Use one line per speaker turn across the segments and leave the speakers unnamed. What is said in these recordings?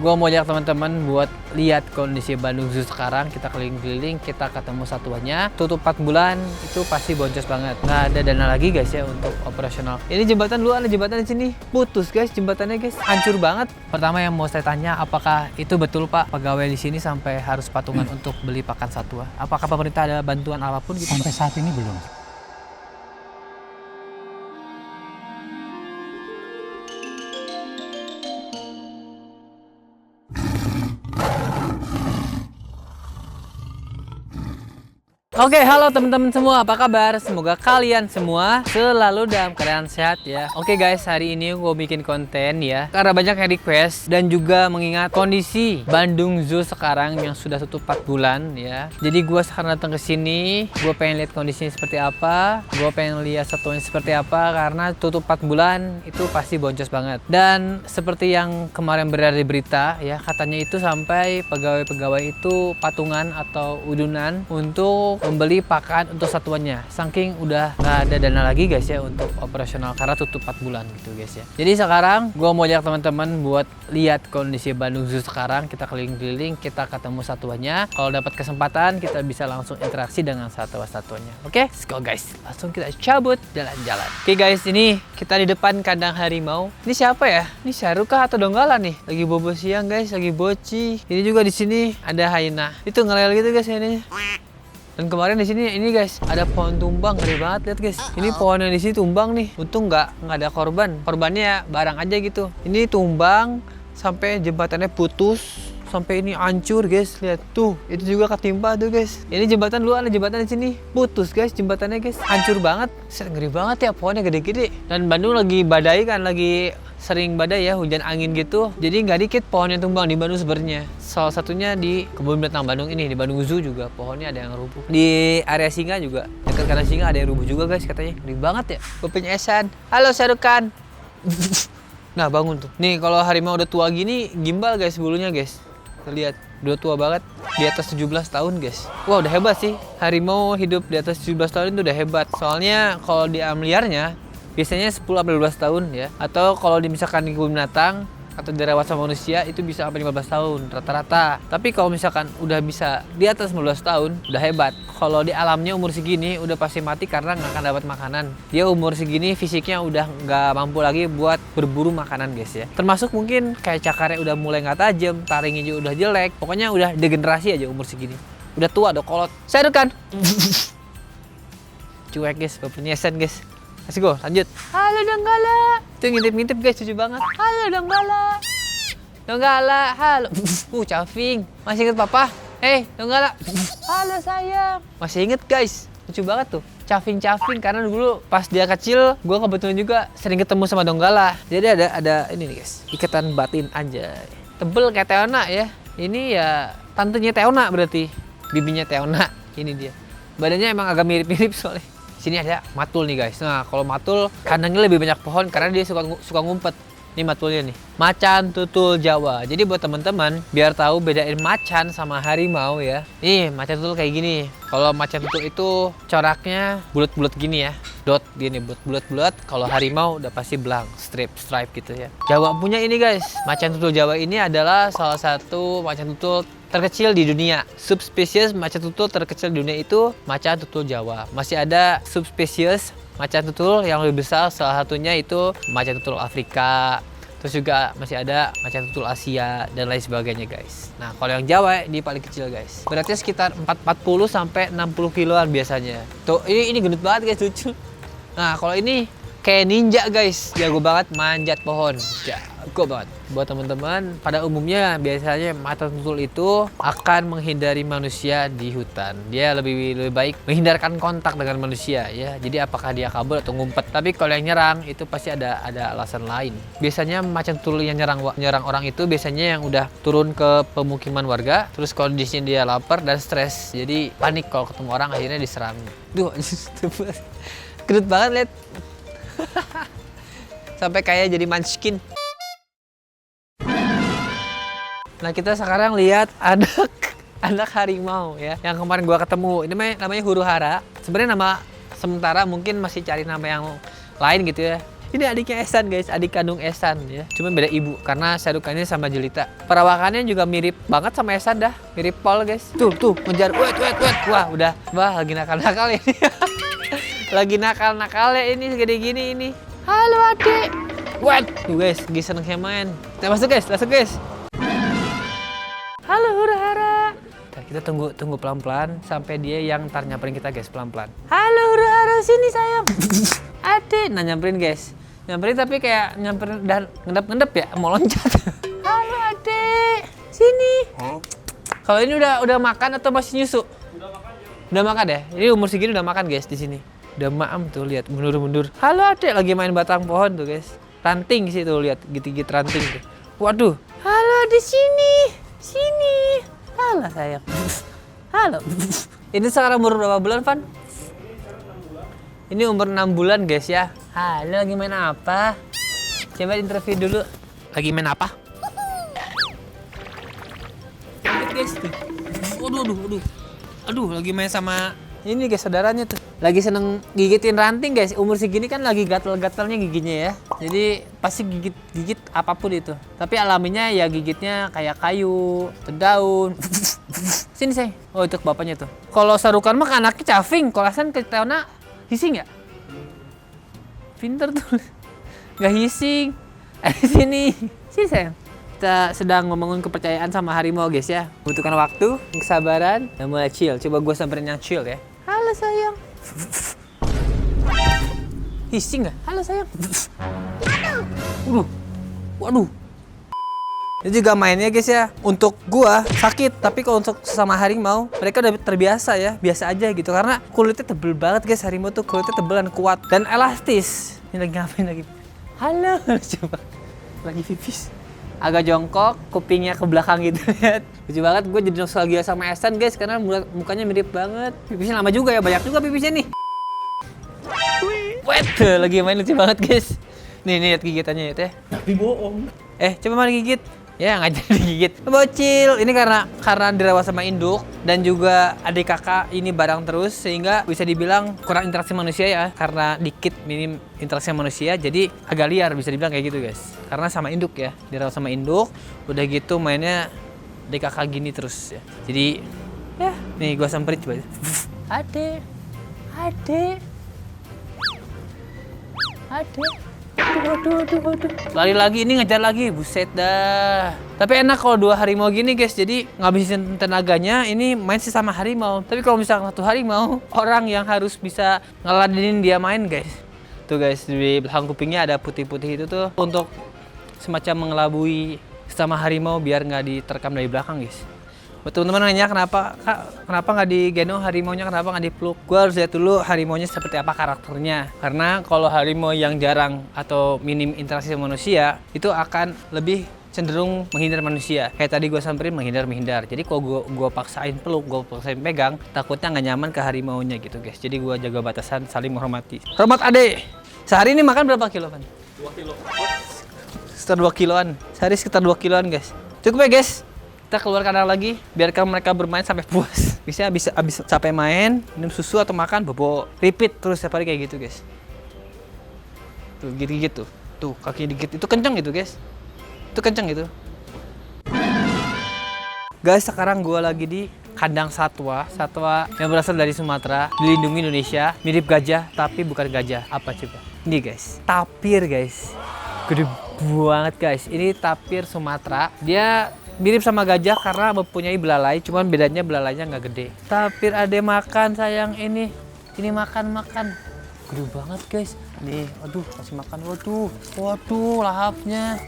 Gua mau ajak teman-teman buat lihat kondisi Bandung Zoo sekarang. Kita keliling-keliling, kita ketemu satuannya. Tutup 4 bulan, itu pasti boncos banget. Nggak ada dana lagi guys ya untuk operasional. Ini jembatan, lu ada jembatan di sini. Putus guys jembatannya guys, hancur banget. Pertama yang mau saya tanya, apakah itu betul Pak pegawai di sini sampai harus patungan untuk beli pakan satwa? Apakah pemerintah ada bantuan apapun gitu?
Sampai saat ini belum.
Oke, halo teman-teman semua, apa kabar? Semoga kalian semua selalu dalam keadaan sehat ya. Oke guys, hari ini gue bikin konten ya, karena banyak yang request dan juga mengingat kondisi Bandung Zoo sekarang yang sudah tutup 4 bulan ya. Jadi gue sekarang datang ke sini, gue pengen lihat kondisinya seperti apa, gue pengen lihat satuannya seperti apa, karena tutup 4 bulan itu pasti boncos banget. Dan seperti yang kemarin beredar di berita ya, katanya itu sampai pegawai-pegawai itu patungan atau udunan untuk membeli pakan untuk satuannya, saking udah nggak ada dana lagi guys ya untuk operasional karena tutup 4 bulan gitu guys ya. Jadi sekarang gue mau ajak teman-teman buat lihat kondisi Bandung Zoo sekarang. Kita keliling-keliling, kita ketemu satuannya. Kalau dapat kesempatan kita bisa langsung interaksi dengan satwa-satuannya. Oke, let's go guys, langsung kita cabut jalan-jalan. Oke guys, ini kita di depan kandang harimau. Ini siapa ya? Ini Syarukah atau Donggala nih? Lagi bobo siang guys, lagi boci. Ini juga di sini ada hyena. Itu ngelel gitu guys ini. Dan kemarin di sini ini guys ada pohon tumbang, gede banget, lihat guys. Ini pohon yang di sini tumbang nih. Untung nggak ada korban. Korbannya ya barang aja gitu. Ini tumbang sampai jembatannya putus, sampai ini hancur guys. Lihat tuh, itu juga ketimpa tuh guys. Ini jembatan, lu ada jembatan di sini. Putus guys jembatannya guys. Hancur banget. Ngeri banget ya, pohonnya gede-gede. Dan Bandung lagi badai kan, lagi sering badai ya, hujan angin gitu. Jadi nggak dikit pohon yang tumbang di Bandung sebenarnya. Salah satunya di kebun binatang Bandung ini, di Bandung Zoo juga pohonnya ada yang rubuh. Di area singa juga, dekat kandang singa ada yang rubuh juga guys katanya. Ngeri banget ya. Gue punya Esan. Halo Syarukan. Nah bangun tuh. Nih kalau harimau udah tua gini, gimbal guys bulunya guys. Lihat, udah tua banget, di atas 17 tahun guys. Wah udah hebat sih, harimau hidup di atas 17 tahun itu udah hebat. Soalnya kalau di alam liarnya biasanya 10-12 tahun ya. Atau kalau misalkan di kebun binatang atau dirawat sama manusia itu bisa sampai 15 tahun rata-rata. Tapi kalau misalkan udah bisa di atas 15 tahun udah hebat. Kalau di alamnya umur segini udah pasti mati karena nggak akan dapat makanan. Dia umur segini fisiknya udah nggak mampu lagi buat berburu makanan guys ya. Termasuk mungkin kayak cakarnya udah mulai nggak tajam, taringnya juga udah jelek. Pokoknya udah degenerasi aja umur segini. Udah tua, udah kolot. Saya kan. Cuek guys, penyesan guys. Let's go, lanjut. Halo Donggala. Itu ngintip-ngintip guys, lucu banget. Halo Donggala. Donggala, halo. Caving. Masih inget papa? Donggala. Halo sayang. Masih inget guys. Lucu banget tuh. Caving-caving karena dulu pas dia kecil, gue kebetulan juga sering ketemu sama Donggala. Jadi ada ini nih guys, ikatan batin aja. Tebel kayak Teona ya. Ini ya tantenya Teona berarti. Bibinya Teona. Ini dia. Badannya emang agak mirip-mirip soalnya. Sini ada matul nih guys. Nah kalau matul kandangnya lebih banyak pohon karena dia suka ngumpet. Ini matulnya nih, macan tutul Jawa. Jadi buat teman-teman biar tahu bedain macan sama harimau ya. Nih macan tutul kayak gini. Kalau macan tutul itu coraknya bulat-bulat gini ya, dot gini, bulat-bulat. Kalau harimau udah pasti belang, stripe gitu ya. Jawa punya ini guys, macan tutul Jawa ini adalah salah satu macan tutul terkecil di dunia. Subspesies macan tutul terkecil di dunia itu macan tutul Jawa. Masih ada subspesies macan tutul yang lebih besar, salah satunya itu macan tutul Afrika. Terus juga masih ada macan tutul Asia dan lain sebagainya guys. Nah kalau yang Jawa ini paling kecil guys. Berarti sekitar 40 sampai 60 kiloan biasanya. Tuh ini gendut banget guys, lucu. Nah kalau ini kayak ninja guys, jago banget manjat pohon. Jago banget. Buat teman-teman, pada umumnya biasanya macan tutul itu akan menghindari manusia di hutan. Dia lebih baik menghindarkan kontak dengan manusia ya. Jadi apakah dia kabur atau ngumpet. Tapi kalau yang nyerang itu pasti ada alasan lain. Biasanya macan tutul yang nyerang orang itu biasanya yang udah turun ke pemukiman warga, terus kondisinya dia lapar dan stres. Jadi panik kalau ketemu orang akhirnya diserang. Duh, gendut banget lihat. Sampai kayak jadi munchkin. Nah kita sekarang lihat anak harimau ya, yang kemarin gua ketemu. Ini namanya huru hara. Sebenarnya nama sementara mungkin masih cari nama yang lain gitu ya. Ini adiknya Ehsan guys, adik kandung Ehsan ya. Cuma beda ibu karena sadukannya sama Jelita. Perawakannya juga mirip banget sama Ehsan dah, mirip Paul guys. Tuh ngejar, wet. Wah udah, lagi nakal-nakal ini. Lagi nakal-nakal ya ini segede gini ini. Halo adik. Wet. Tuh guys, lagi seneng main. Kita masuk guys. Halo hura-hara. Kita tunggu pelan-pelan sampai dia yang ntar nyamperin kita guys, pelan-pelan. Halo hura-hara, sini sayang. Adik, nah nyamperin guys. Nyamperin tapi kayak nyamperin dan ngendap-ngendap ya, mau loncat. Halo adik, sini. Kalau ini udah makan atau masih nyusu? Udah makan ya? Ini umur segini udah makan guys di sini. Udah maam tuh, lihat mundur. Halo adik, lagi main batang pohon tuh guys. Ranting sih tuh, lihat gigit ranting tuh. Waduh. Halo di sini. Halo sayang. Halo. Ini sekarang umur berapa bulan, Van? Ini umur 6 bulan guys ya. Halo, lagi main apa? Coba interview dulu. Lagi main apa? Guys, tuh. Aduh, lagi main sama ini guys, saudaranya tuh. Lagi seneng gigitin ranting guys. Umur segini kan lagi gatel-gatelnya giginya ya. Jadi pasti gigit apapun itu. Tapi alaminya ya gigitnya kayak kayu, daun. Sini say. Oh itu bapaknya tuh. Kalau Sarukan mah anaknya caving. Kalau Hasan ke Teona hising nggak? Pinter tuh. Nggak hising. Sini sayang. Kita sedang membangun kepercayaan sama harimau guys ya. Butuhkan waktu, kesabaran, dan mulai chill. Coba gue samperin yang chill ya. Halo sayang. Hising nggak? Halo sayang. Waduh. Ini juga mainnya guys ya. Untuk gua sakit, tapi kalau untuk sesama harimau, mereka udah terbiasa ya, biasa aja gitu. Karena kulitnya tebel banget guys, harimau tuh kulitnya tebel dan kuat dan elastis. Ini lagi ngapain lagi? Halo, coba. Lagi pipis. Agak jongkok, kupingnya ke belakang gitu lihat. Lucu banget, gue jadi nostalgia sama Ehsan guys, karena mukanya mirip banget. Pipisnya lama juga ya, banyak juga pipisnya nih. Wet, lagi main lucu banget guys. Nih lihat gigitannya ya teh.
Tapi bohong.
Coba mana gigit? Ya nggak jadi digigit. Bocil. Ini karena dirawat sama induk dan juga adik kakak ini bareng terus sehingga bisa dibilang kurang interaksi manusia ya. Karena dikit minim interaksi manusia jadi agak liar bisa dibilang kayak gitu guys. Karena sama induk ya, dirawat sama induk. Udah gitu mainnya adik kakak gini terus ya. Jadi ya nih gua samperin coba. Adek. Aduh. Lari lagi, ini ngejar lagi, buset dah. Tapi enak kalau 2 harimau gini guys, jadi ngabisin tenaganya ini main sih sama harimau. Tapi kalau misalkan 1 harimau, orang yang harus bisa ngeladenin dia main guys. Tuh guys, di belakang kupingnya ada putih-putih itu tuh untuk semacam mengelabui sama harimau biar nggak diterkam dari belakang guys. Buat teman-teman nanya kenapa nggak digendong harimaunya, kenapa nggak dipeluk? Gue harus lihat dulu harimaunya seperti apa karakternya. Karena kalau harimau yang jarang atau minim interaksi sama manusia, itu akan lebih cenderung menghindar manusia. Kayak tadi gue samperin menghindar. Jadi kalau gue paksain peluk, gue paksain pegang, takutnya nggak nyaman ke harimaunya gitu guys. Jadi gue jaga batasan, saling menghormati. Hormat adek. Sehari ini makan berapa kilo kan?
2 kilo.
Sekitar 2 kiloan. Sehari sekitar 2 kiloan guys. Cukup ya guys. Kita keluar kandang lagi, biarkan mereka bermain sampai puas. Bisa abis capek main, minum susu atau makan, bobo. Repeat terus setiap hari kayak gitu guys. Tuh gigit tuh. Tuh kakinya dikit, itu kenceng gitu guys. Itu kenceng gitu. Guys, sekarang gua lagi di kandang satwa yang berasal dari Sumatera, dilindungi Indonesia, mirip gajah tapi bukan gajah. Apa coba? Ini guys, tapir guys. Gede banget guys. Ini tapir Sumatera. Dia mirip sama gajah karena mempunyai belalai, cuman bedanya belalainya nggak gede. Tapir ade makan sayang ini makan. Gede banget guys. Nih, aduh kasih makan, waduh lahapnya.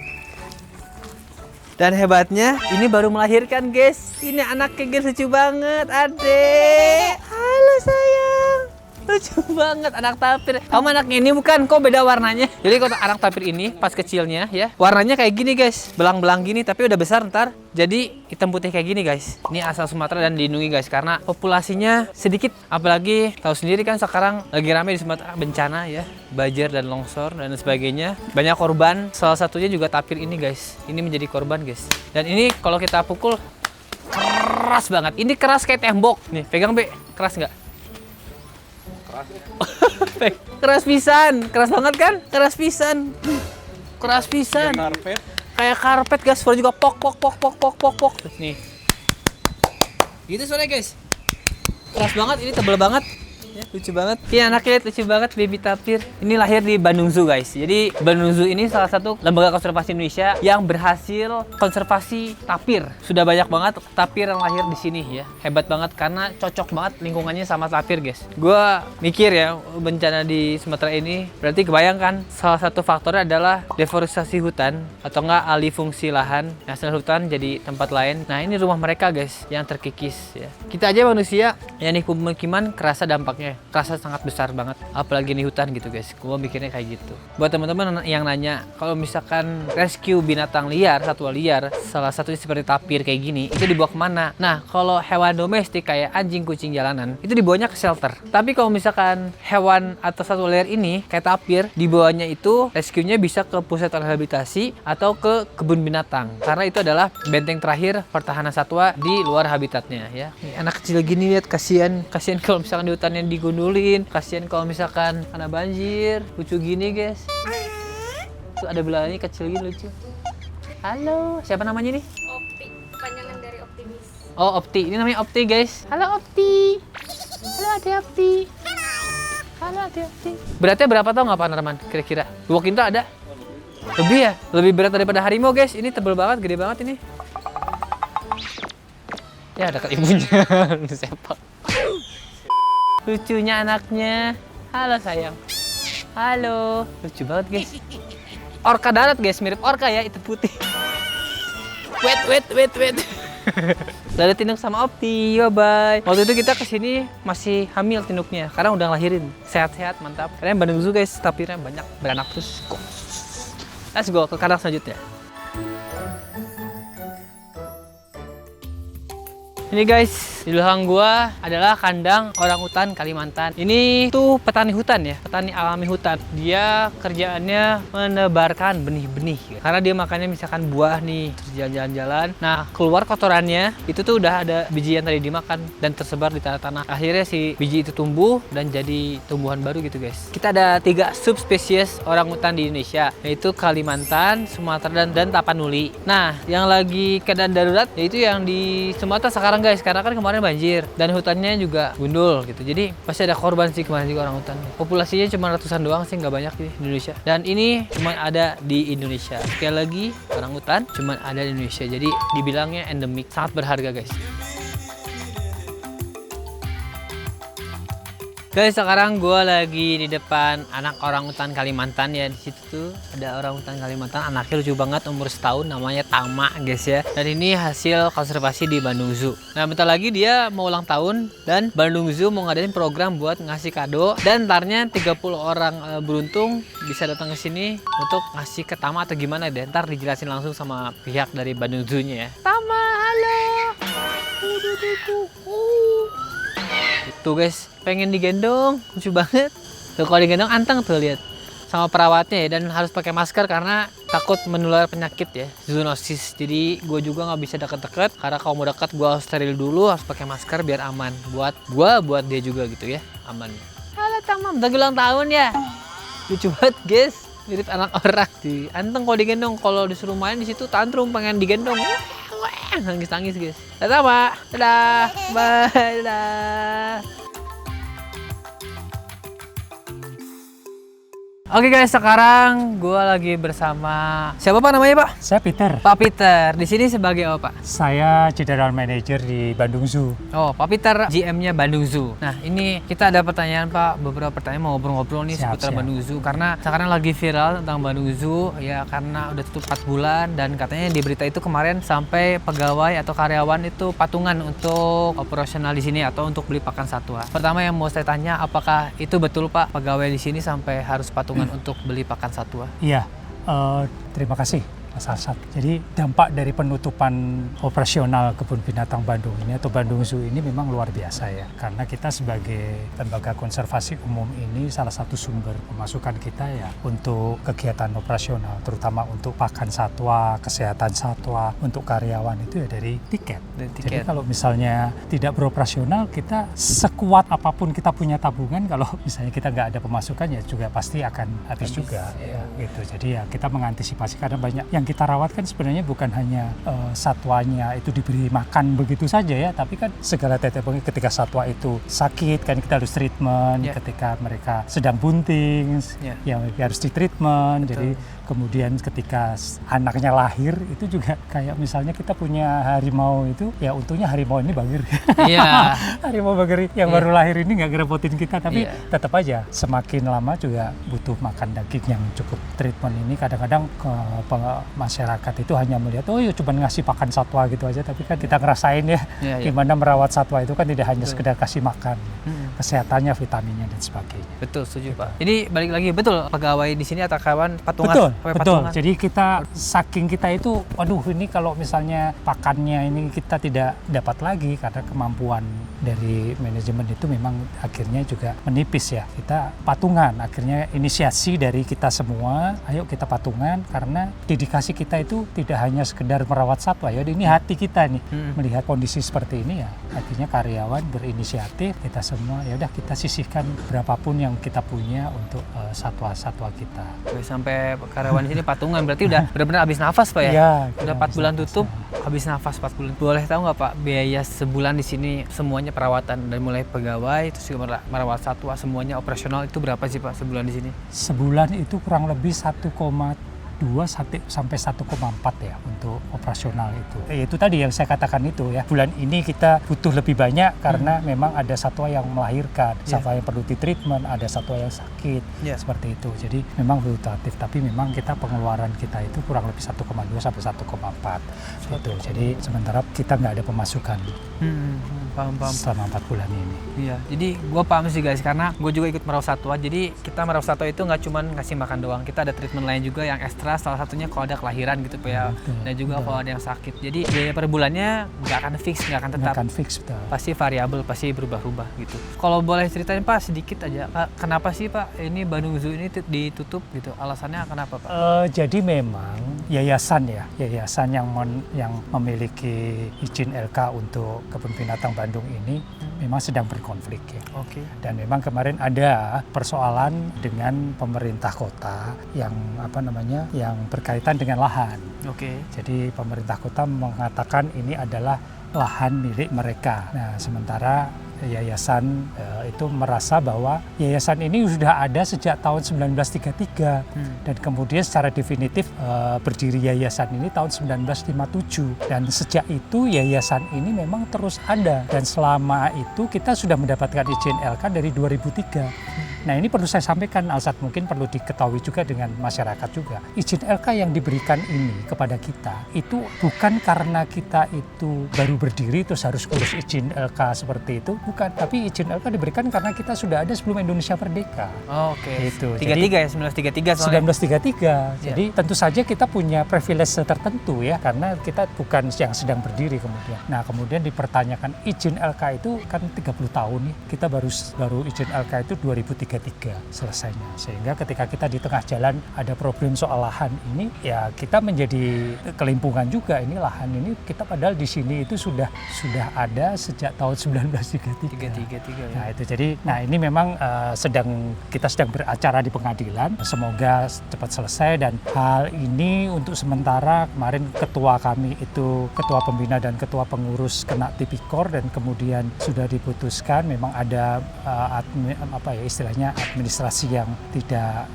Dan hebatnya ini baru melahirkan guys. Ini anaknya guys lucu banget, adek. Halo sayang. Lucu banget anak tapir. Kamu anaknya ini bukan, kok beda warnanya. Jadi kalau anak tapir ini pas kecilnya ya, warnanya kayak gini guys. Belang-belang gini tapi udah besar ntar. Jadi hitam putih kayak gini guys. Ini asal Sumatera dan dilindungi guys karena populasinya sedikit. Apalagi tahu sendiri kan sekarang lagi ramai di Sumatera bencana ya, banjir dan longsor dan sebagainya. Banyak korban. Salah satunya juga tapir ini guys. Ini menjadi korban guys. Dan ini kalau kita pukul keras banget. Ini keras kayak tembok. Nih, pegang Be. Keras nggak? efek. Keras pisan, keras banget kan? Keras pisan. Keras pisan.
Karpet.
Kayak karpet guys, suara juga pok pok pok pok pok pok pok. Terus nih. Gitu suaranya guys. Keras banget, ini tebel banget. Ya, lucu banget. Ini anaknya lucu banget, baby tapir. Ini lahir di Bandung Zoo guys. Jadi Bandung Zoo ini salah satu lembaga konservasi Indonesia yang berhasil konservasi tapir. Sudah banyak banget tapir yang lahir di sini ya. Hebat banget karena cocok banget lingkungannya sama tapir guys. Gua mikir ya, bencana di Sumatera ini berarti kebayangkan salah satu faktornya adalah deforestasi hutan atau enggak alih fungsi lahan. Hasil hutan jadi tempat lain. Nah, ini rumah mereka guys yang terkikis ya. Kita aja manusia yang di pemukiman kerasa dampaknya. Kerasa sangat besar banget, apalagi di hutan gitu guys. Gua mikirnya kayak gitu. Buat teman-teman yang nanya, kalau misalkan rescue binatang liar, satwa liar, salah satunya seperti tapir kayak gini, itu dibawa kemana? Nah, kalau hewan domestik kayak anjing, kucing jalanan, itu dibawanya ke shelter. Tapi kalau misalkan hewan atau satwa liar ini kayak tapir, dibawanya itu rescue-nya bisa ke pusat rehabilitasi atau ke kebun binatang. Karena itu adalah benteng terakhir pertahanan satwa di luar habitatnya ya. Nih, anak kecil gini lihat, kasihan kalau misalkan di hutannya digundulin, kasihan kalau misalkan kena banjir. Lucu gini guys. Tuh ada belalainya kecil gini lucu. Halo, siapa namanya nih?
Opti, kepanjangan dari optimis.
Oh, Opti. Ini namanya Opti guys. Halo Opti. Halo Ade Opti. Halo Ade Opti. Beratnya berapa tau nggak Pak Narman? Kira-kira 2 kintal ada? Lebih ya? Lebih berat daripada harimau guys. Ini tebel banget, gede banget ini. Ya dekat ibunya. Sepak. Lucunya anaknya. Halo sayang. Halo. Lucu banget guys. Orka darat guys, mirip orka ya, itu putih. Wait. Lalu tinduk sama Opti, bye. Waktu itu kita kesini masih hamil tinduknya, karena udah ngelahirin. Sehat-sehat, mantap. Kalian Bandung Zoo guys, tapirnya banyak, beranak terus. Let's go ke kandang selanjutnya. Ini guys, di belakang gua adalah kandang orangutan Kalimantan. Ini tuh petani hutan ya, petani alami hutan. Dia kerjaannya menebarkan benih-benih. Karena dia makannya misalkan buah nih, terus jalan-jalan. Nah, keluar kotorannya, itu tuh udah ada biji yang tadi dimakan dan tersebar di tanah-tanah. Akhirnya si biji itu tumbuh dan jadi tumbuhan baru gitu guys. Kita ada 3 subspesies orangutan di Indonesia, yaitu Kalimantan, Sumatera, dan Tapanuli. Nah, yang lagi keadaan darurat, yaitu yang di Sumatera sekarang guys, karena kan kemarin banjir dan hutannya juga gundul gitu. Jadi pasti ada korban sih kemarin juga orangutan. Populasinya cuma ratusan doang sih, nggak banyak di Indonesia. Dan ini cuma ada di Indonesia. Sekali lagi, orangutan cuma ada di Indonesia. Jadi dibilangnya endemik, sangat berharga guys. Guys, sekarang gue lagi di depan anak orangutan Kalimantan ya. Di situ tuh ada orangutan Kalimantan, anaknya lucu banget, umur setahun, namanya Tama guys ya. Dan ini hasil konservasi di Bandung Zoo. Nah, bentar lagi dia mau ulang tahun dan Bandung Zoo mau ngadain program buat ngasih kado. Dan ntarnya 30 orang beruntung bisa datang ke sini untuk ngasih ke Tama atau gimana deh. Ntar dijelasin langsung sama pihak dari Bandung Zoo-nya ya. Tama, halo. Tuh guys, pengen digendong, lucu banget. Tuh kalau digendong anteng tuh lihat sama perawatnya ya, dan harus pakai masker karena takut menular penyakit ya, zoonosis. Jadi gue juga nggak bisa deket-deket karena kalau mau dekat gue harus steril dulu, harus pakai masker biar aman buat gue, buat dia juga gitu ya, aman. Halo Tama, udah ulang tahun ya. Lucu banget guys, mirip anak orang. Di anteng kalau digendong, kalau disuruh main di situ tantrum pengen digendong. Nangis-nangis guys. Dadah Pak. Dadah. Bye. Dadah. Oke guys, sekarang gue lagi bersama siapa Pak namanya Pak?
Saya Peter.
Pak Peter. Di sini sebagai apa Pak?
Saya General Manager di Bandung Zoo.
Oh, Pak Peter GM-nya Bandung Zoo. Nah, ini kita ada pertanyaan Pak, beberapa pertanyaan mau ngobrol-ngobrol nih seputar Bandung Zoo karena sekarang lagi viral tentang Bandung Zoo ya, karena udah tutup 4 bulan dan katanya di berita itu kemarin sampai pegawai atau karyawan itu patungan untuk operasional di sini atau untuk beli pakan satwa. Pertama yang mau saya tanya, apakah itu betul Pak, pegawai di sini sampai harus patungan untuk beli pakan satwa?
Iya, terima kasih salah satu. Jadi dampak dari penutupan operasional Kebun Binatang Bandung ini atau Bandung Zoo ini memang luar biasa ya. Karena kita sebagai lembaga konservasi umum ini salah satu sumber pemasukan kita ya untuk kegiatan operasional, terutama untuk pakan satwa, kesehatan satwa, untuk karyawan itu ya dari tiket. Jadi kalau misalnya tidak beroperasional, kita sekuat apapun kita punya tabungan, kalau misalnya kita nggak ada pemasukan ya juga pasti akan habis juga. Ya, gitu. Jadi ya kita mengantisipasi karena banyak yang kita rawat kan sebenarnya bukan hanya satwanya itu diberi makan begitu saja ya, tapi kan segala tetepengnya ketika satwa itu sakit kan kita harus treatment, ketika mereka sedang bunting ya harus di treatment. Jadi kemudian ketika anaknya lahir itu juga kayak misalnya kita punya harimau itu ya untungnya harimau ini bagir. Iya. Harimau bagir yang baru lahir ini nggak ngerepotin kita, tapi tetap aja semakin lama juga butuh makan daging yang cukup treatment ini. Kadang-kadang masyarakat itu hanya melihat oh ya cuma ngasih pakan satwa gitu aja, tapi kan kita ngerasain ya gimana merawat satwa itu kan tidak hanya sekedar kasih makan, kesehatannya, vitaminnya dan sebagainya.
Betul, setuju Pak. Jadi balik lagi betul pegawai di sini atau kawan patungan.
Betul. Jadi kita saking kita itu, waduh ini kalau misalnya pakannya ini kita tidak dapat lagi karena kemampuan dari manajemen itu memang akhirnya juga menipis ya. Kita patungan, akhirnya inisiasi dari kita semua, ayo kita patungan karena dedikasi kita itu tidak hanya sekedar merawat satwa ya. Ini hati kita nih melihat kondisi seperti ini ya. Artinya karyawan berinisiatif, kita semua ya udah kita sisihkan berapapun yang kita punya untuk satwa-satwa kita.
Sampai karyawan di sini patungan berarti udah benar-benar habis nafas Pak ya?
Iya.
Udah 4 bulan tutup, habis nafas 4 bulan. Boleh tahu nggak Pak biaya sebulan di sini semuanya perawatan dari mulai pegawai terus juga merawat satwa semuanya operasional itu berapa sih Pak sebulan di sini?
Sebulan itu kurang lebih 1,2 sampai 1,4 ya untuk operasional itu. Itu tadi yang saya katakan itu ya. Bulan ini kita butuh lebih banyak karena memang ada satwa yang melahirkan, satwa yang perlu ditreatment, ada satwa yang sakit, seperti itu. Jadi memang fluktuatif, tapi memang kita pengeluaran kita itu kurang lebih 1,2 sampai 1,4 gitu. Jadi sementara kita nggak ada pemasukan. Paham. Selama 4 bulan ini.
Iya, jadi gue paham sih guys, karena gue juga ikut merawat satwa. Jadi kita merawat satwa itu nggak cuma ngasih makan doang, kita ada treatment lain juga yang ekstra. Salah satunya kalau ada kelahiran gitu Pak ya, dan juga kalau ada yang sakit. Jadi biaya per bulannya nggak akan fix, nggak akan tetap.
Nggak akan fix, betul.
Pasti variabel, pasti berubah-ubah gitu. Kalau boleh ceritain Pak sedikit aja, Pak, kenapa sih Pak ini Bandung Zoo ini ditutup gitu? Alasannya kenapa Pak?
Jadi memang yayasan yang memiliki izin LK untuk Kebun Binatang Bandung ini memang sedang berkonflik ya.
Oke.
Dan memang kemarin ada persoalan dengan pemerintah kota yang yang berkaitan dengan lahan.
Oke.
Jadi pemerintah kota mengatakan ini adalah lahan milik mereka. Nah, sementara yayasan itu merasa bahwa yayasan ini sudah ada sejak tahun 1933 dan kemudian secara definitif berdiri yayasan ini tahun 1957 dan sejak itu yayasan ini memang terus ada dan selama itu kita sudah mendapatkan izin LK dari 2003. Nah ini perlu saya sampaikan Alsat, mungkin perlu diketahui juga dengan masyarakat juga. Izin LK yang diberikan ini kepada kita itu bukan karena kita itu baru berdiri terus harus urus izin LK seperti itu, bukan. Tapi izin LK diberikan karena kita sudah ada sebelum Indonesia merdeka.
Oke.
Gitu.
33 ya, 1933 soalnya.
1933. Jadi tentu saja kita punya privilege tertentu ya, karena kita bukan yang sedang berdiri kemudian. Nah kemudian dipertanyakan izin LK itu kan 30 tahun nih. Kita baru izin LK itu 2003 selesainya, sehingga ketika kita di tengah jalan ada problem soal lahan ini ya kita menjadi kelimpungan juga. Ini lahan ini kita padahal di sini itu sudah ada sejak tahun 1933.
Ya.
Nah itu jadi, ini memang kita sedang beracara di pengadilan, semoga cepat selesai. Dan hal ini untuk sementara kemarin ketua kami itu ketua pembina dan ketua pengurus kena tipikor dan kemudian sudah diputuskan memang ada istilahnya administrasi yang tidak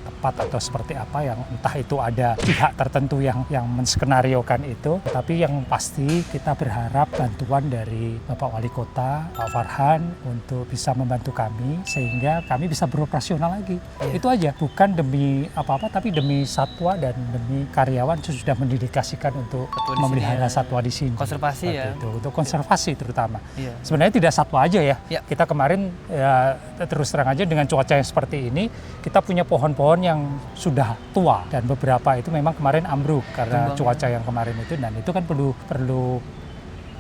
tepat atau seperti apa, yang entah itu ada pihak tertentu yang menskenariokan itu, tapi yang pasti kita berharap bantuan dari Bapak Wali Kota, Pak Farhan untuk bisa membantu kami sehingga kami bisa beroperasional lagi. Itu aja, bukan demi apa-apa tapi demi satwa dan demi karyawan sudah mendedikasikan untuk memelihara satwa di sini.
Konservasi ya.
Itu, untuk konservasi terutama.
Iya.
Sebenarnya tidak satwa aja ya. Kita kemarin terus terang aja dengan cuaca yang seperti ini kita punya pohon-pohon yang sudah tua dan beberapa itu memang kemarin ambruk karena
Tumbang.
cuaca yang kemarin itu, dan itu kan perlu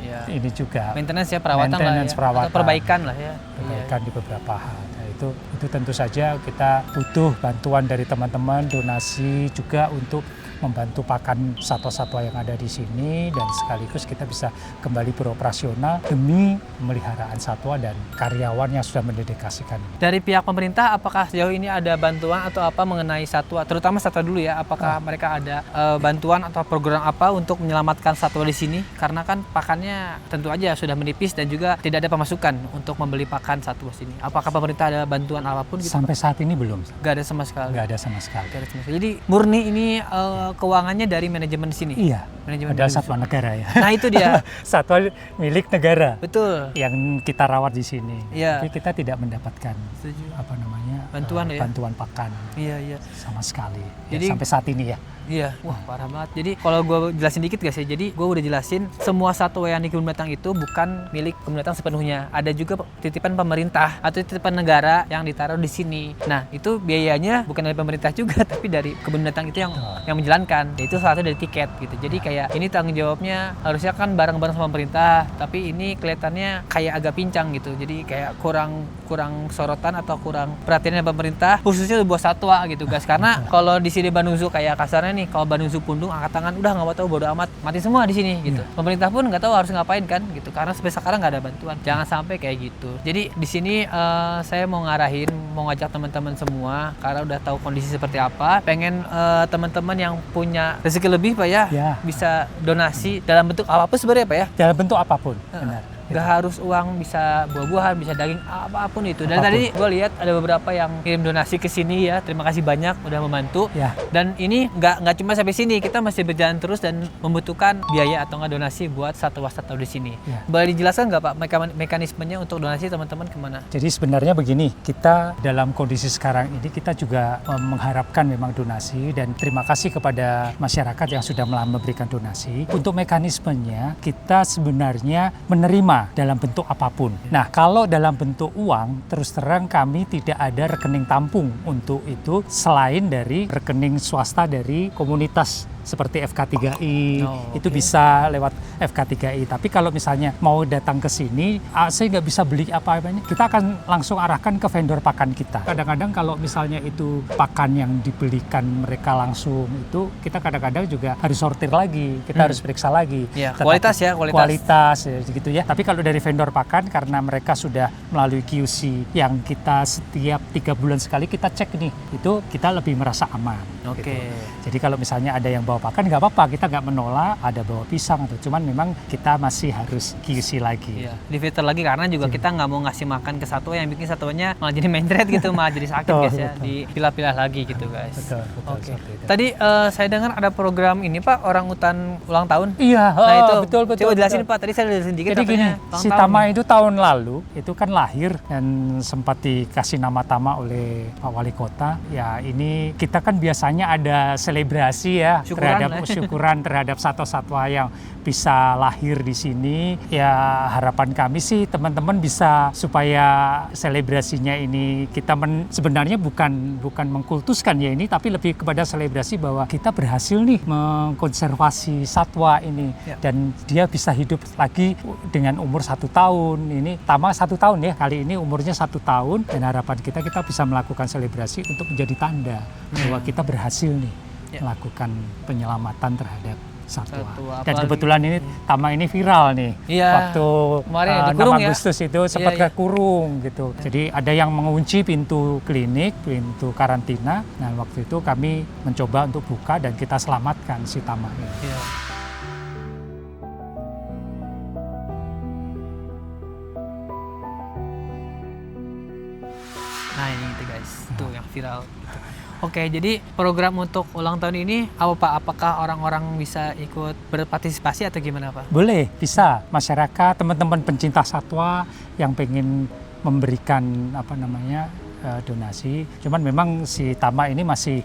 Ya.
ini juga
Maintenance ya, perawatan
maintenance,
lah ya.
perawatan.
Atau perbaikan lah ya.
perbaikan di beberapa hal. Nah, itu tentu saja kita butuh bantuan dari teman-teman, donasi juga untuk membantu pakan satwa-satwa yang ada di sini, dan sekaligus kita bisa kembali beroperasional demi pemeliharaan satwa dan karyawan yang sudah mendedikasikan.
Dari pihak pemerintah, apakah sejauh ini ada bantuan atau apa mengenai satwa, terutama satwa dulu ya? Apakah mereka ada bantuan atau program apa untuk menyelamatkan satwa di sini? Karena kan pakannya tentu aja sudah menipis dan juga tidak ada pemasukan untuk membeli pakan satwa sini. Apakah pemerintah ada bantuan apapun gitu?
Sampai saat ini belum,
Gak ada sama sekali.
nggak ada sama sekali.
Gak ada sama sekali. Jadi murni ini keuangannya dari manajemen sini.
Iya,
Manajemen
padahal
dari
satwa negara ya.
Nah itu dia.
Satwa milik negara
Betul.
yang kita rawat di sini.
Iya.
Tapi kita tidak mendapatkan
Setuju.
apa namanya
Bantuan ya?
bantuan pakan
Iya, iya.
sama sekali.
Jadi-
Sampai saat ini ya.
Iya, wah parah banget. Jadi kalau gue jelasin dikit guys ya, jadi gue udah jelasin semua satwa yang di kebun binatang itu bukan milik kebun binatang sepenuhnya. Ada juga titipan pemerintah atau titipan negara yang ditaruh di sini. Nah itu biayanya bukan dari pemerintah juga, tapi dari kebun binatang itu yang menjalankan. Itu salah satu dari tiket gitu. Jadi kayak ini tanggung jawabnya harusnya kan bareng-bareng sama pemerintah, tapi ini kelihatannya kayak agak pincang gitu. Jadi kayak kurang sorotan atau kurang perhatian dari pemerintah, khususnya buat satwa gitu guys. Karena kalau di sini Bandung Zoo kayak kasarnya nih, kalau Bandung Zoo Pundung angkat tangan udah nggak mau tahu, bodo amat, mati semua di sini gitu. Pemerintah pun nggak tahu harus ngapain kan gitu, karena sampai sekarang nggak ada bantuan. Jangan sampai kayak gitu. Jadi di sini saya mau mau ngajak teman-teman semua karena udah tahu kondisi seperti apa. Pengen teman-teman yang punya rezeki lebih Pak ya,
Ya.
bisa donasi dalam bentuk apapun sebenarnya Pak ya.
Dalam bentuk apapun, benar.
Gak harus uang, bisa buah-buahan, bisa daging, apapun itu. Dan
Apapun.
tadi gue lihat ada beberapa yang kirim donasi ke sini ya. Terima kasih banyak udah membantu.
Ya.
Dan ini nggak cuma sampai sini, kita masih berjalan terus dan membutuhkan biaya atau nggak donasi buat satwa-satwa di sini.
Ya.
Boleh dijelaskan nggak Pak mekanismenya untuk donasi teman-teman kemana?
Jadi sebenarnya begini, kita dalam kondisi sekarang ini kita juga mengharapkan memang donasi, dan terima kasih kepada masyarakat yang sudah memberikan donasi. Untuk mekanismenya kita sebenarnya menerima dalam bentuk apapun. Nah, kalau dalam bentuk uang, terus terang kami tidak ada rekening tampung untuk itu selain dari rekening swasta dari komunitas seperti FK3I.
Oh,
Itu
oke.
bisa lewat FK3I. Tapi kalau misalnya mau datang ke sini, saya nggak bisa beli apa-apanya, kita akan langsung arahkan ke vendor pakan kita. Kadang-kadang kalau misalnya itu pakan yang dibelikan mereka langsung, itu kita kadang-kadang juga harus sortir lagi, kita harus periksa lagi.
Iya,
Tetapi-
kualitas ya,
Kualitas ya, gitu ya. Tapi kalau dari vendor pakan, karena mereka sudah melalui QC yang kita setiap 3 bulan sekali kita cek nih, itu kita lebih merasa aman.
Oke.
Gitu. Jadi kalau misalnya ada yang bawa pakan, nggak apa-apa, kita nggak menolak, ada bawa pisang atau cuman memang kita masih harus QC lagi.
Iya, di filter lagi karena juga kita nggak mau ngasih makan ke satwa yang bikin satwanya malah jadi mencret gitu, malah jadi sakit
Betul,
guys ya.
betul.
Dipilah-pilah lagi gitu guys.
Betul,
Oke.
seperti itu.
Tadi saya dengar ada program ini Pak, orang utan ulang tahun.
Iya,
Nah itu
betul.
coba jelasin
betul.
Pak. Tadi saya udah jelasin dikit.
Jadi gini,
katanya ulang
si
tahun
Tama
nih.
itu tahun lalu itu kan lahir dan sempat dikasih nama Tama oleh Pak Wali Kota. Ya ini kita kan biasanya ada selebrasi ya
Syukuran
terhadap
lah.
syukuran terhadap satwa-satwa yang bisa lahir di sini. Ya harapan kami sih teman-teman bisa supaya selebrasinya ini kita sebenarnya bukan mengkultuskan ya ini, tapi lebih kepada selebrasi bahwa kita berhasil nih mengkonservasi satwa ini.
Ya.
Dan dia bisa hidup lagi dengan umur 1 tahun. Ini Tama 1 tahun ya, kali ini umurnya 1 tahun, dan harapan kita bisa melakukan selebrasi untuk menjadi tanda bahwa kita berhasil nih melakukan penyelamatan terhadap satwa.
Satwa,
Dan
apalagi-
kebetulan ini Tama ini viral nih.
Iya,
Waktu
kemarin
6
dikurung ya.
Agustus itu sempat
Iya.
kekurung gitu. Jadi ada yang mengunci pintu klinik, pintu karantina. Nah waktu itu kami mencoba untuk buka dan kita selamatkan si Tama ini.
Iya. Nah ini gitu guys, tuh yang viral. Oke, jadi program untuk ulang tahun ini apa Pak? Apakah orang-orang bisa ikut berpartisipasi atau gimana Pak?
Boleh, bisa. Masyarakat, teman-teman pencinta satwa yang pengen memberikan donasi. Cuman memang si Tama ini masih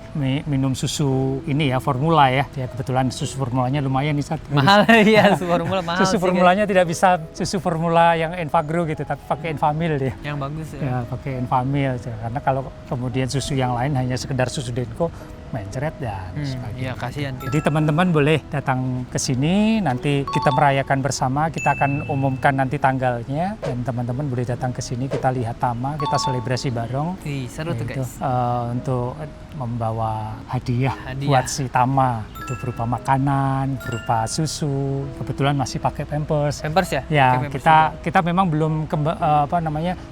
minum susu ini ya, formula ya. Dia kebetulan susu formulanya lumayan nih, Sat.
Mahal ya, susu formula mahal.
Susu
sih,
formulanya tidak bisa susu formula yang Enfagro gitu, tapi pakai Enfamil dia.
guys. Yang bagus ya.
Ya, pakai Enfamil. Karena kalau kemudian susu yang lain hanya sekedar susu Denko, mencret dan sebagainya.
Iya, kasihan.
Jadi teman-teman boleh datang ke sini, nanti kita merayakan bersama, kita akan umumkan nanti tanggalnya, dan teman-teman boleh datang ke sini, kita lihat Tama, kita selebrasi bareng.
Ih, seru tuh
Yaitu,
guys.
untuk membawa hadiah
Hadiah.
buat si Tama. Itu berupa makanan, berupa susu, kebetulan masih pakai Pampers.
Pampers ya?
Ya,
Pakai Pampers
kita memang belum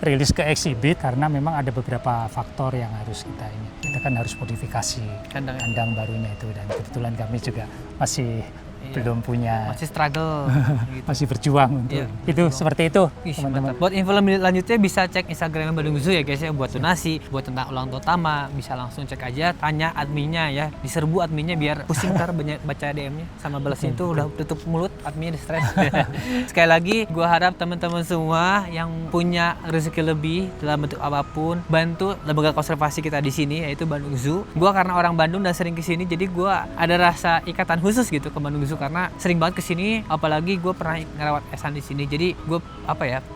rilis ke exhibit karena memang ada beberapa faktor yang harus kita ini. Kita kan harus modifikasi
Kandang ya?
kandang barunya itu, dan kebetulan kami juga masih belum punya,
Masih struggle gitu.
masih berjuang untuk
Iya,
itu seperti itu,
Ih,
teman-teman.
mantap. Buat info lebih lanjutnya bisa cek Instagram Bandung Zoo ya guys ya, buat donasi, buat tentang ulang tahun Tama, bisa langsung cek aja, tanya adminnya ya, diserbu adminnya biar pusing ntar banyak baca DM-nya sama balasnya itu udah tutup mulut, adminnya di stres. Sekali lagi, gua harap teman-teman semua yang punya rezeki lebih dalam bentuk apapun, bantu lembaga konservasi kita di sini yaitu Bandung Zoo. Gua karena orang Bandung dan sering kesini, jadi gua ada rasa ikatan khusus gitu ke Bandung Zoo karena sering banget kesini, apalagi gue pernah ngerawat Esan di sini. Jadi gue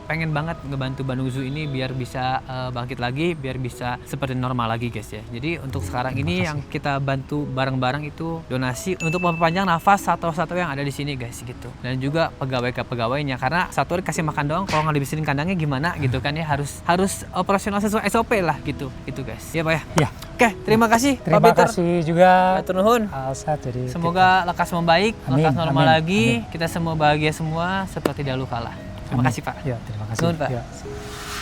pengen banget ngebantu Bandung Zoo ini biar bisa bangkit lagi, biar bisa seperti normal lagi guys ya. Jadi untuk sekarang ini yang kita bantu bareng-bareng itu donasi untuk memperpanjang nafas satwa-satwa yang ada di sini guys gitu. Dan juga pegawai-pegawainya karena satwa dikasih makan doang, kalau nggak dibersihin kandangnya gimana gitu kan ya, harus operasional sesuai SOP lah gitu guys. Ya Pak ya.
Ya.
Oke, terima kasih Pak
Terima
Peter.
kasih juga.
Atur nuhun.
Alsat, jadi
Semoga lekas membaik,
Amin,
lekas normal
amin,
lagi, kita semua bahagia semua seperti dahulu kala. Terima kasih Pak.
Ya, terima kasih.
Nuhun, Pak.
Ya.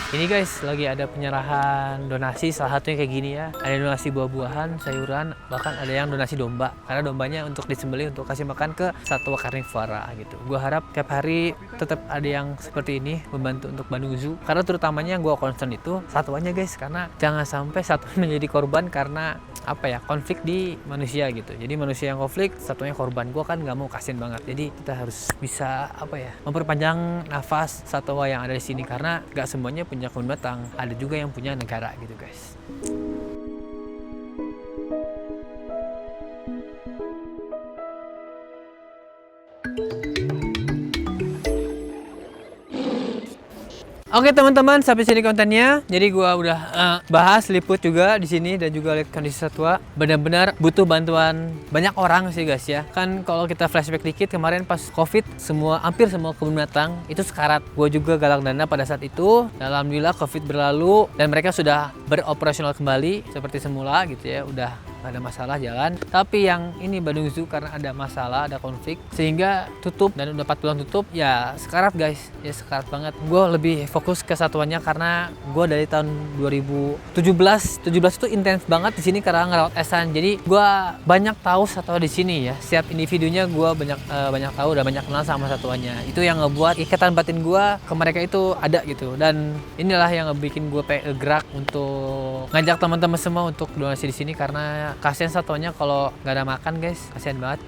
Ini guys, lagi ada penyerahan donasi, salah satunya kayak gini ya. Ada donasi buah-buahan, sayuran, bahkan ada yang donasi domba. Karena dombanya untuk disembelih untuk kasih makan ke satwa karnivora gitu. Gua harap tiap hari tetap ada yang seperti ini membantu untuk Bandung Zoo. Karena terutamanya yang gua concern itu satwanya guys, karena jangan sampai satwa menjadi korban karena konflik di manusia gitu. Jadi manusia yang konflik, satunya korban. Gua kan nggak mau, kasian banget. Jadi kita harus bisa memperpanjang nafas satwa yang ada di sini karena nggak semuanya punya kebun binatang, ada juga yang punya negara gitu guys. Oke teman-teman, sampai sini kontennya. Jadi gua udah bahas, liput juga di sini dan juga lihat kondisi satwa. Benar-benar butuh bantuan banyak orang sih guys ya. Kan kalau kita flashback dikit kemarin pas Covid, hampir semua kebun binatang itu sekarat. Gua juga galang dana pada saat itu. Dan alhamdulillah Covid berlalu dan mereka sudah beroperasional kembali seperti semula gitu ya. Udah gak ada masalah jalan. Tapi yang ini Bandung Zoo karena ada masalah, ada konflik sehingga tutup dan udah 4 bulan tutup. Ya sekarat guys, ya sekarat banget. Gue lebih fokus ke satuannya karena gue dari tahun 2017 itu intens banget di sini karena ngerawat Esan. Jadi gue banyak tahu satwa di sini ya. Setiap individunya gue banyak tahu dan banyak kenal sama satuannya. Itu yang ngebuat ikatan batin gue ke mereka itu ada gitu. Dan inilah yang ngebikin gue gerak untuk ngajak teman-teman semua untuk donasi di sini karena kasihan satuannya kalau nggak ada makan guys, kasihan banget,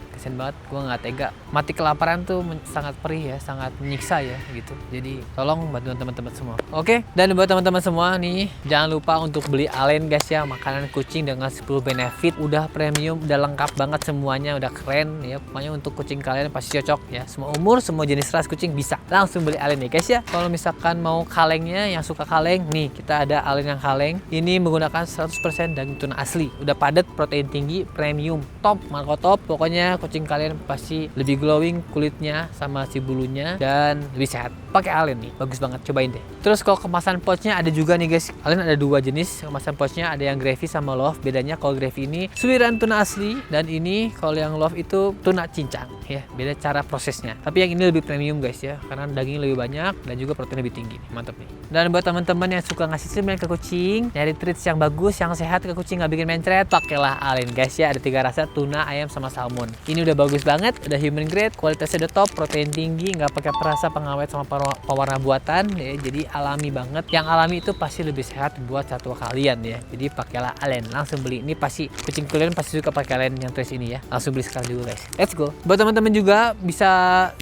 gue nggak tega, mati kelaparan tuh sangat perih ya, sangat menyiksa ya gitu. Jadi tolong bantuan teman-teman semua. Oke, dan buat teman-teman semua nih, jangan lupa untuk beli Alen guys ya, makanan kucing dengan 10 benefit, udah premium, udah lengkap banget semuanya, udah keren ya. Pokoknya untuk kucing kalian pasti cocok ya, semua umur, semua jenis ras kucing bisa langsung beli Alen nih guys ya. Kalau misalkan mau kalengnya, yang suka kaleng nih, kita ada Alen yang kaleng. Ini menggunakan 100% daging tuna asli, udah padat, protein tinggi, premium, top, marko top. Pokoknya kucing kalian pasti lebih glowing kulitnya sama si bulunya dan lebih sehat. Pakai Alen nih, bagus banget, cobain deh. Terus kalau kemasan pouchnya ada juga nih guys. Alen ada 2 jenis kemasan pouchnya, ada yang gravy sama love. Bedanya kalau gravy ini suiran tuna asli dan ini kalau yang love itu tuna cincang ya. Beda cara prosesnya. Tapi yang ini lebih premium guys ya, karena daging lebih banyak dan juga protein lebih tinggi. Mantap nih. Dan buat teman-teman yang suka ngasih semen ke kucing, nyari treats yang bagus, yang sehat ke kucing, nggak bikin mencret, pakailah Alen guys ya. Ada 3 rasa, tuna, ayam sama salmon. Ini Ini udah bagus banget, udah human grade, kualitasnya udah top, protein tinggi, nggak pakai perasa pengawet sama pewarna buatan ya. Jadi alami banget. Yang alami itu pasti lebih sehat buat satwa kalian ya. Jadi pakailah Alen, langsung beli. Ini pasti kucing kalian pasti suka pakai Alen yang trace ini ya. Langsung beli sekarang juga guys. Let's go. Buat teman-teman juga bisa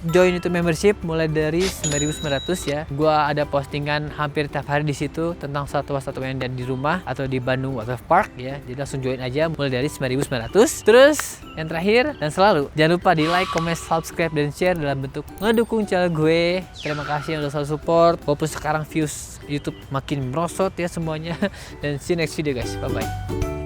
join YouTube membership mulai dari 9.900 ya. Gua ada postingan hampir tiap hari di situ tentang satwa-satwa yang ada di rumah atau di Bandung Water Park ya. Jadi langsung join aja mulai dari 9.900. Terus yang terakhir dan selalu jangan lupa di like, comment, subscribe dan share dalam bentuk ngedukung channel gue. Terima kasih yang udah selalu support. Walaupun sekarang views YouTube makin merosot ya semuanya. Dan see you next video guys. Bye bye.